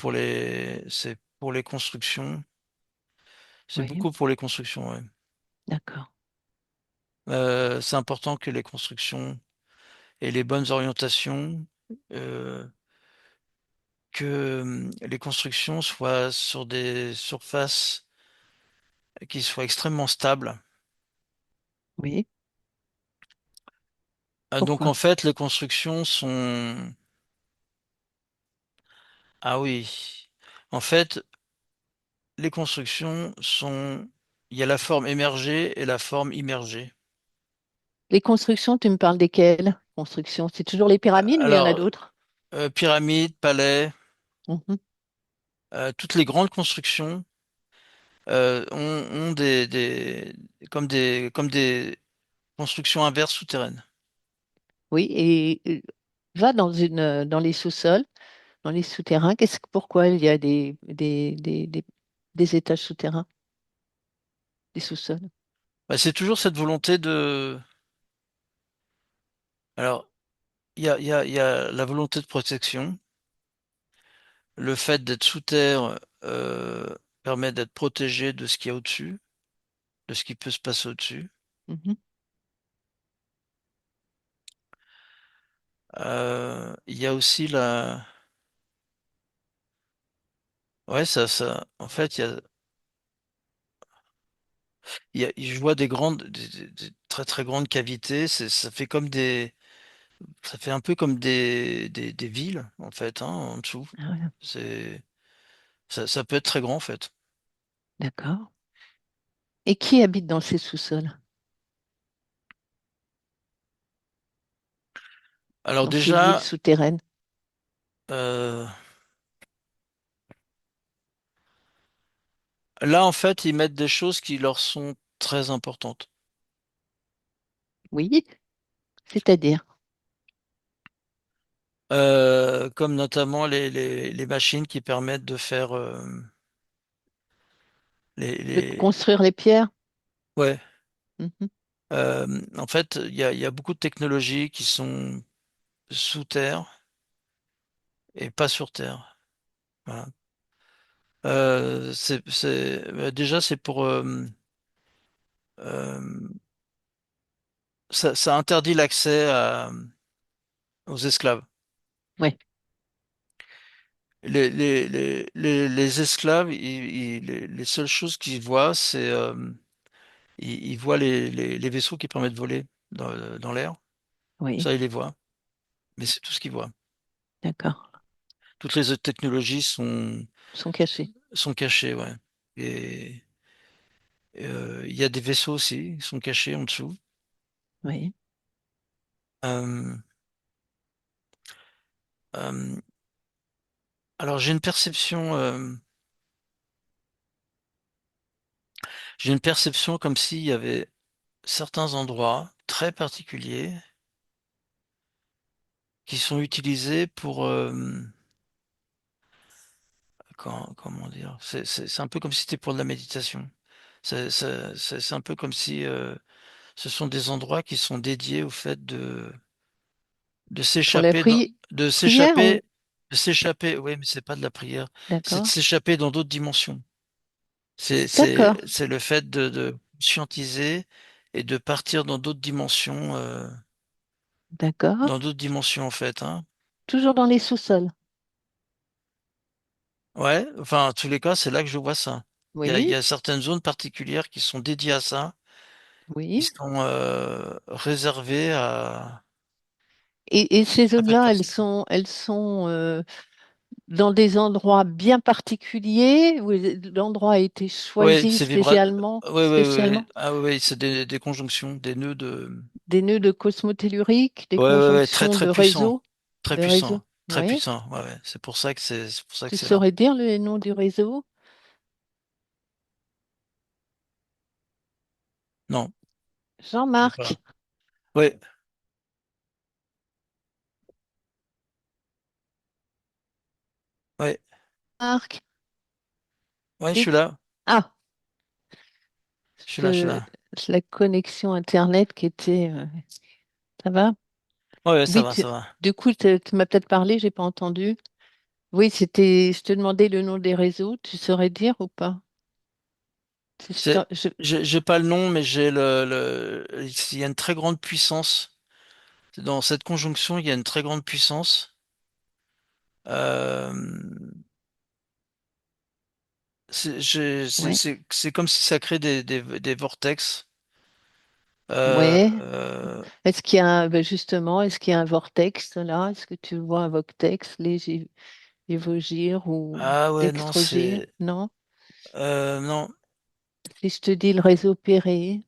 c'est pour les constructions. C'est Oui, beaucoup pour les constructions, ouais. d'accord. C'est important que les constructions aient les bonnes orientations, euh, que les constructions soient sur des surfaces qui soient extrêmement stables. Oui, Donc pourquoi? en fait, les constructions sont... Ah oui. En fait, les constructions sont... Il y a la forme émergée et la forme immergée. Les constructions, tu me parles desquelles? Constructions, c'est toujours les pyramides ou il y en a Alors, d'autres? pyramides, palais, Mhm. toutes les grandes constructions ont comme des constructions inverses souterraines. Oui, et va dans les sous-sols, dans les souterrains. Pourquoi il y a des étages souterrains, des sous-sols? Bah, c'est toujours cette volonté de... Alors, il y a la volonté de protection. Le fait d'être sous terre permet d'être protégé de ce qu'il y a au-dessus, de ce qui peut se passer au-dessus. Mhm. Il y a aussi la... Ouais, en fait, je vois des des très très grandes cavités. Ça fait comme ça fait un peu comme des villes, en fait, hein, en dessous. Ah ouais, C'est, ça peut être très grand, en fait. d'accord. Et qui habite dans ces sous-sols, Alors dans ces villes déjà, souterraines? euh, là, en fait, ils mettent des choses qui leur sont très importantes. Oui, c'est-à-dire. Comme notamment les machines qui permettent de faire De les... construire les pierres? Ouais. Mhm. En fait, il y a beaucoup de technologies qui sont sous terre et pas sur terre. Voilà. Déjà, c'est pour... euh, ça interdit l'accès aux esclaves. Oui, Les esclaves, les seules choses qu'ils voient, c'est ils voient les vaisseaux qui permettent de voler dans l'air. oui, Ça, ils les voient. Mais c'est tout ce qu'ils voient. d'accord. Toutes les autres technologies Ils sont cachés. sont cachées, ouais. Et il y a des vaisseaux aussi, ils sont cachés en dessous. Oui. Euh, euh, Alors j'ai une perception comme s'il y avait certains endroits très particuliers qui sont utilisés pour, comment dire, c'est un peu comme si c'était pour de la méditation. C'est un peu comme si ce sont des endroits qui sont dédiés au fait de Pour la s'échapper dans, de prière ou... s'échapper, de s'échapper. Oui, mais c'est pas de la prière, c'est de D'accord. s'échapper dans d'autres dimensions. D'accord. C'est le fait de conscientiser et de partir D'accord. dans d'autres dimensions en fait, hein. Toujours dans les sous-sols. Ouais, enfin, en tous les cas, c'est là que je vois ça. Il y Oui. a certaines zones particulières qui sont dédiées à ça, qui Oui. sont réservées Et ces à cette zones-là, personne. elles sont dans des endroits bien particuliers où l'endroit a été Oui, choisi c'est vibra... spécialement, Oui, oui, oui. spécialement. Ah oui, oui, c'est des conjonctions, des nœuds de... Des nœuds de cosmotellurique, des Ouais, ouais, ouais, très, conjonctions très puissant. de réseaux. Très Oui. puissant. Ouais, ouais. C'est pour ça que Tu c'est là. saurais dire le nom du réseau? Non, j'ai Jean-Marc. pas. Ouais, ouais, Marc. ouais, je Tu... suis là. Ah, Je suis je- là. c'est la connexion Internet qui était... ça va? Ouais, ouais, Oui, ça va. du coup, tu m'as peut-être parlé, j'ai pas entendu. Oui, c'était... Je te demandais le nom des réseaux. Tu saurais dire ou pas? C'est, j'ai pas le nom, mais il y a une très grande puissance. Dans cette conjonction, il y a une très grande puissance. Euh, Ouais. c'est comme si ça crée des vortex. Ouais. Euh, Est-ce qu'il y a ben justement, est-ce qu'il y a un vortex là? Est-ce que tu vois un vortex lévogir ou ah ouais, non, dextrogir? Non? non, Si je te dis le réseau Péré,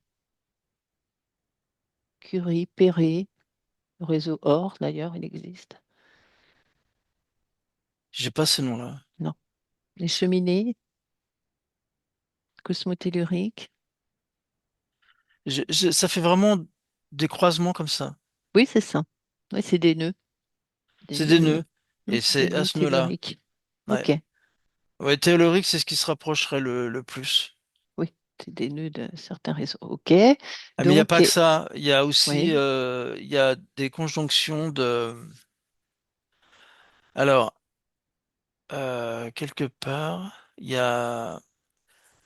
Curie, Péré, le réseau OR d'ailleurs, il existe. j'ai pas ce nom-là. Non. Les cheminées cosmotelluriques. Ça fait vraiment des croisements comme ça. Oui, c'est ça. Oui, c'est des C'est des nœuds, nœuds. Et des c'est à nœuds ce nœud-là. telluriques. Ouais. Ok. Ouais, théorique, c'est ce qui se rapprocherait le plus. Oui, c'est des nœuds de certains réseaux. Ok. Ah, mais il n'y a Donc, pas que ça. Il y a aussi, oui. il y a des conjonctions de. Alors, quelque part,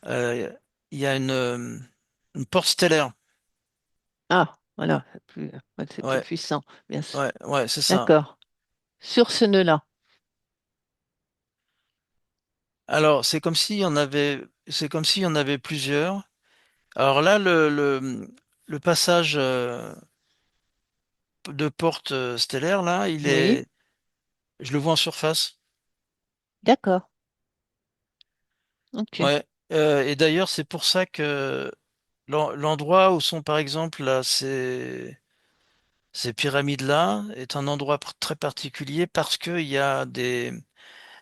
euh, il y a une porte stellaire. Ah, voilà, ouais, c'est plus Ouais, puissant, bien sûr. ouais, c'est ça. D'accord. Sur ce nœud-là. Alors, c'est comme s'il y en avait plusieurs. Alors là, le passage de porte stellaire, là, Oui, je le vois en surface. d'accord. Ok. Ouais. Et d'ailleurs, c'est pour ça que l'endroit où sont, par exemple, là, ces pyramides-là est un endroit très particulier parce qu'il y a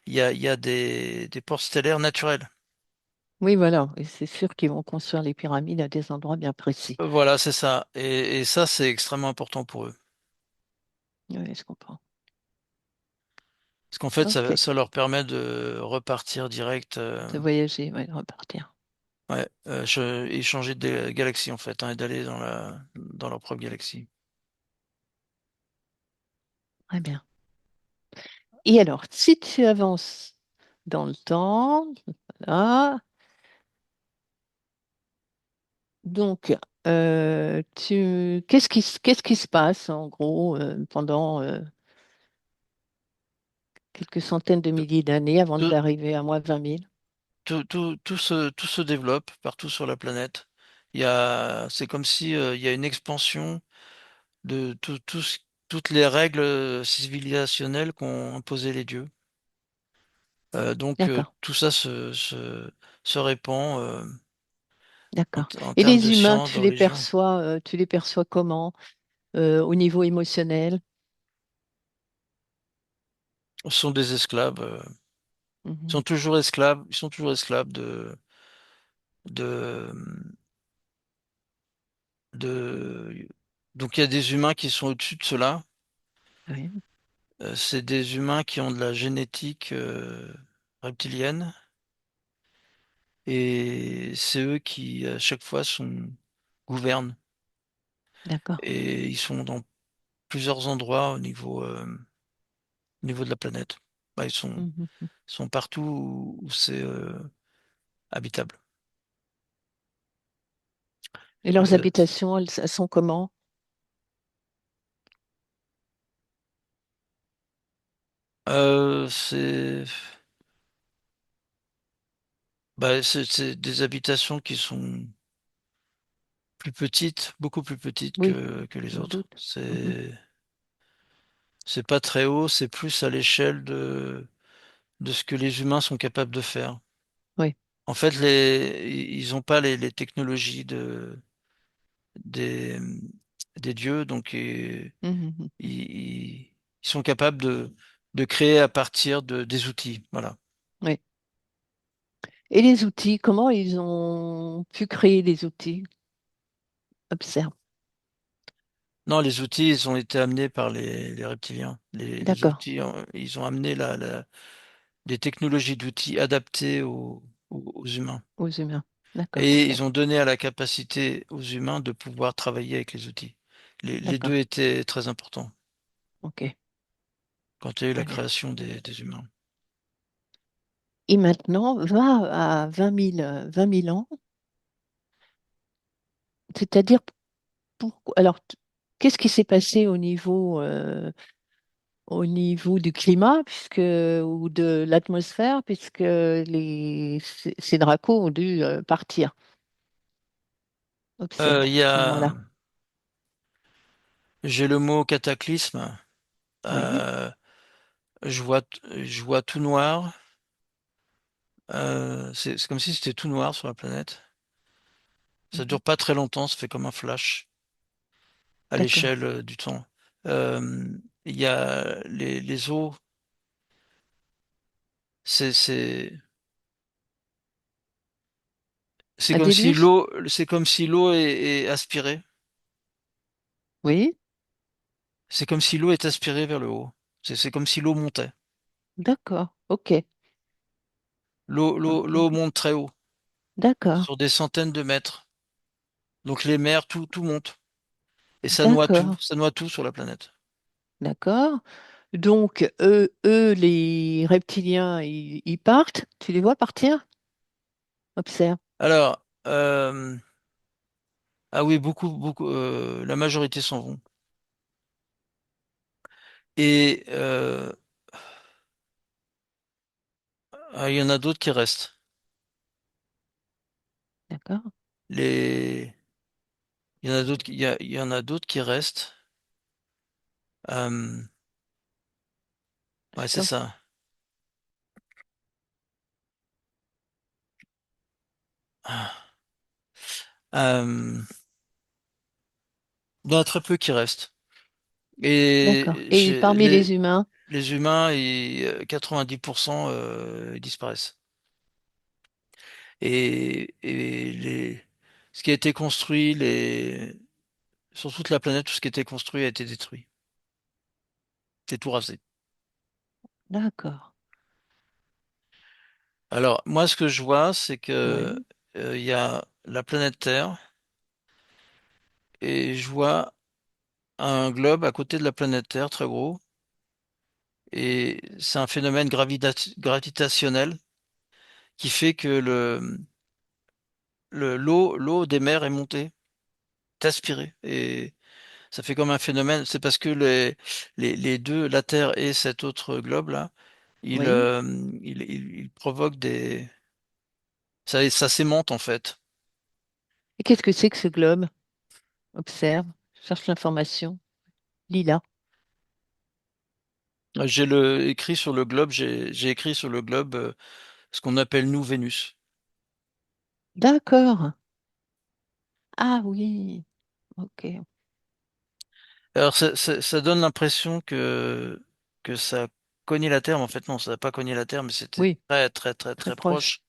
il y a des portes stellaires naturelles. Oui, voilà. Et c'est sûr qu'ils vont construire les pyramides à des endroits bien précis. Voilà, c'est ça. Et ça, c'est extrêmement important pour eux. Oui, je comprends. Parce qu'en fait, Ok. ça leur permet de repartir direct, De voyager, ouais, de repartir. ouais, et changer de galaxie, en fait, hein, et d'aller dans leur propre galaxie. Très bien. Et alors, si tu avances dans le temps, là, donc, qu'est-ce qui se passe en gros pendant quelques centaines de Tout, milliers d'années avant tout, d'arriver à moins 20 000? tout se développe partout sur la planète. C'est comme si, il y a une expansion de toutes les règles civilisationnelles qu'ont imposées les dieux. D'accord, Tout ça se répand d'accord. en Et termes de les humains, science, de religion. tu les perçois comment au niveau émotionnel? Ce sont des esclaves. Mhm. Ils sont toujours esclaves de, de, donc il y a des humains qui sont au-dessus de cela. Oui, C'est des humains qui ont de la génétique reptilienne et c'est eux qui à chaque fois gouvernent d'accord. et ils sont dans plusieurs endroits au niveau de la planète. Bah, Mhm. ils sont partout où c'est habitable. Et leurs Le- habitations, elles sont comment? c'est c'est des habitations qui sont plus petites, beaucoup plus petites Oui, que les je me autres. doute. Mhm. C'est pas très haut, c'est plus à l'échelle de ce que les humains sont capables de faire. Oui. En fait, ils ont pas les technologies des, des dieux, donc Mhm. ils sont capables de créer à partir des outils. Voilà. Oui. Et les outils, comment ils ont pu créer les outils? Observe. Non, les outils, ils ont été amenés par les reptiliens. Les D'accord. outils, ils ont amené des technologies d'outils adaptées aux humains. Aux humains. D'accord. Et Ok. ils ont donné à la capacité aux humains de pouvoir travailler avec les outils. Les deux D'accord. étaient très importants Ok. quand il y a eu la Allez. création des humains. Et maintenant, va à 20 000 ans, c'est-à-dire pourquoi. Alors, qu'est-ce qui s'est passé au niveau du climat puisque, ou de l'atmosphère, puisque ces dracos ont dû partir? Observe Il y à ce a, moment-là. j'ai le mot cataclysme. Oui. Euh, je vois tout noir. C'est comme si c'était tout noir sur la planète. Ça Mhm. dure pas très longtemps, ça fait comme un flash à D'accord. l'échelle du temps. Il y a les eaux, c'est c'est c'est Un comme si déluge? l'eau est aspirée. Oui. C'est comme si l'eau est aspirée vers le haut. C'est comme si l'eau montait. D'accord. Ok. Ok. L'eau monte très haut, D'accord. sur des centaines de mètres. Donc les mers, tout monte. Et D'accord. ça noie tout sur la planète. D'accord. Donc, les reptiliens, ils partent. Tu les vois partir? Observe. Alors, ah oui, la majorité s'en vont. Et il y en a d'autres qui restent. D'accord. Les, il y en a d'autres qui restent. Euh, ouais, c'est Stop. ça. Ah. Euh, il y en a très peu qui restent. D'accord. Et Et parmi les humains, les humains, 90% ils disparaissent. Ce qui a été construit, sur toute la planète, tout ce qui a été construit a été détruit. C'est tout rasé. d'accord. Alors, moi, ce que je vois, c'est que Oui. il y a la planète Terre et je vois un globe à côté de la planète Terre, très gros. Et c'est un phénomène gravitationnel qui fait que l'eau des mers est montée, est aspirée. Et ça fait comme un phénomène. C'est parce que les deux, la Terre et cet autre globe-là, Oui. ils provoquent ça s'aimante en fait. Et qu'est-ce que c'est que ce globe? Observe. Cherche l'information. Lila. J'ai écrit sur le globe ce qu'on appelle nous Vénus. D'accord. Ah oui. Ok. Alors ça donne l'impression que cogné la Terre, mais en fait non, ça n'a pas cogné la Terre, mais c'était Oui, très très très très très proche. proche.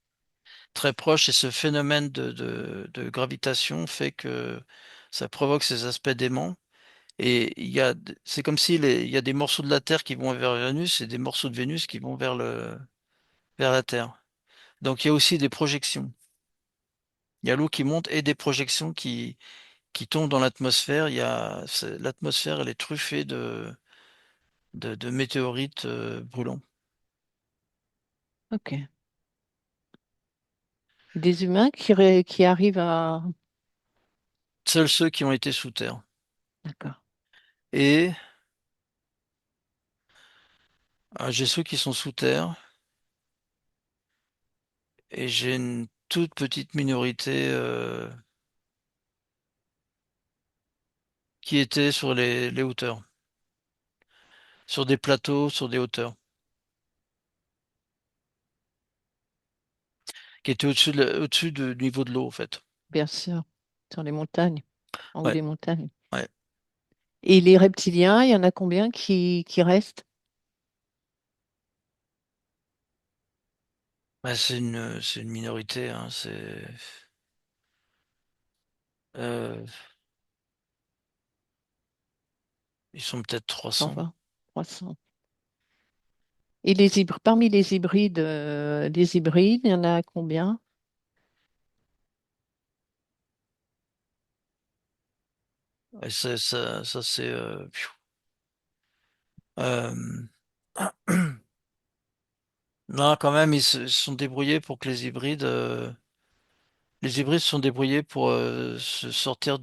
Très proche, et ce phénomène de gravitation fait que ça provoque ces aspects d'aimant. Et c'est comme il y a des morceaux de la Terre qui vont vers Vénus et des morceaux de Vénus qui vont vers la Terre. Donc il y a aussi des projections. Il y a l'eau qui monte et des projections qui tombent dans l'atmosphère. L'atmosphère, elle est truffée de météorites brûlants. Ok. Des humains qui arrivent à... Seuls ceux qui ont été sous terre. D'accord. Et j'ai ceux qui sont sous terre et j'ai une toute petite minorité qui était sur les hauteurs, sur des plateaux, sur des hauteurs, qui étaient au-dessus du niveau de l'eau, en fait. Bien sûr. Sur les montagnes, en haut Ouais, des montagnes. ouais. Et les reptiliens, il y en a combien qui restent? Bah, c'est une minorité, hein, euh, ils sont peut-être 300. 120, 300. Et parmi les hybrides, il y en a combien? Et ça c'est, euh, non, quand même, ils se sont débrouillés pour que les hybrides se sont débrouillés pour se sortir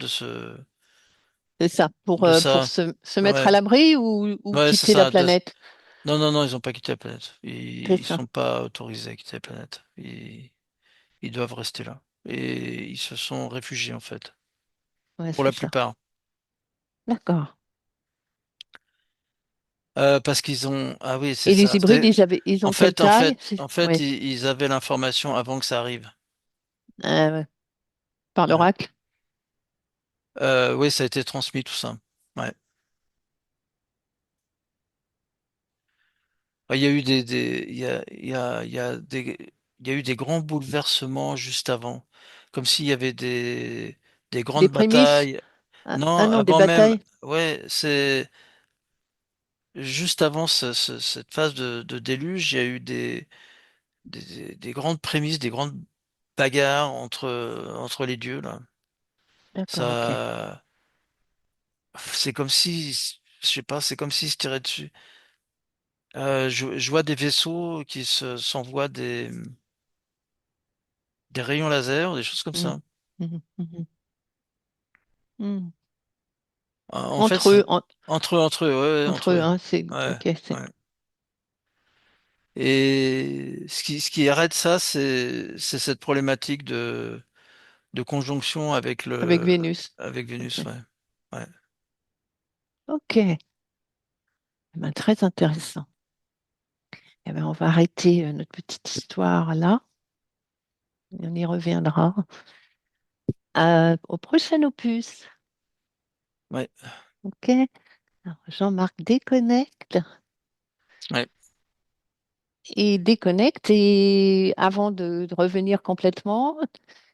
C'est ça, de pour ça. se mettre à Ouais, l'abri ou ouais, c'est quitter la ça. planète. Non, non, non, ils ont pas quitté la planète. C'est Ils ça. sont pas autorisés à quitter la planète. Ils doivent rester là. Et ils se sont réfugiés, en fait. Ouais, Pour c'est la ça. plupart. D'accord. Parce qu'ils ont, ah oui, c'est Et les ça. hybrides, ils ont quelle taille? Ouais. Ils avaient l'information avant que ça arrive. Ouais. Par Ouais. l'oracle. Oui, ça a été transmis, tout ça. Ouais. Ouais, il y a eu il y a eu des grands bouleversements juste avant. Comme s'il y avait des Des grandes prémices? batailles. Ah, Non, ah non, des avant même, batailles. ouais, c'est juste avant cette phase de déluge, il y a eu des grandes prémices, des grandes bagarres entre les dieux, là. D'accord, ok. Ça, c'est comme si, je sais pas, c'est comme s'ils se tiraient dessus. Je vois des vaisseaux s'envoient des rayons laser, des choses comme Mhm. ça. Mhm. Mhm. Mhm. En fait, Entre eux, entre eux, ouais, ouais, entre entre eux, eux. hein, c'est Ouais, ok, ouais. Et ce qui arrête ça, c'est cette problématique de conjonction avec Vénus. avec Vénus, Ok. ouais. Ouais, Ok. Eh ben, très intéressant. Eh ben, on va arrêter notre petite histoire là. On y reviendra au prochain opus. ouais, Ok. Alors, Jean-Marc déconnecte ouais. et déconnecte. Et avant de revenir complètement,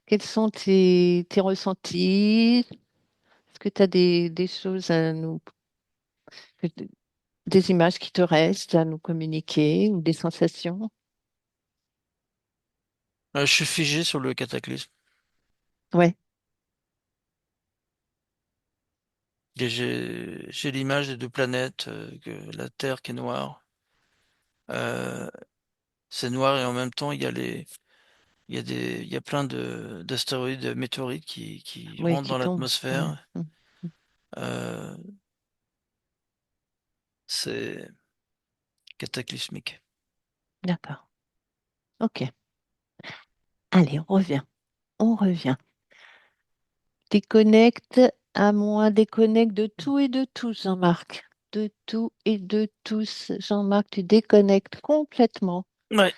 quels sont tes ressentis? Est-ce que tu as des choses à nous, que- des images qui te restent à nous communiquer ou des sensations? Je suis figé sur le cataclysme. Ouais, Et j'ai l'image des deux planètes, que la Terre qui est noire. Euh, c'est noir et en même temps, il y a plein d'astéroïdes, de météorites qui ouais, rentrent qui dans tombe. Ouais. l'atmosphère. Euh, c'est cataclysmique. D'accord. Ok. Allez, on revient. On revient. Déconnecte à moi, déconnecte de tout et de tous, Jean-Marc. De tout et de tous. Jean-Marc, tu déconnectes complètement. Ouais.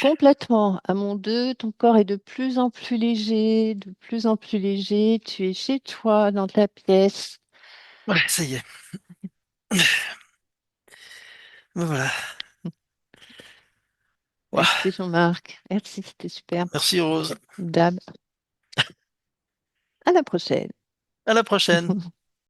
Complètement. À mon 2, ton corps est de plus en plus léger, de plus en plus léger. Tu es chez toi, dans ta pièce. Ouais, ça y est. Ben voilà. Ouah. Merci Jean-Marc. Merci, c'était super. Merci Rose. Dab. À la prochaine. À la prochaine.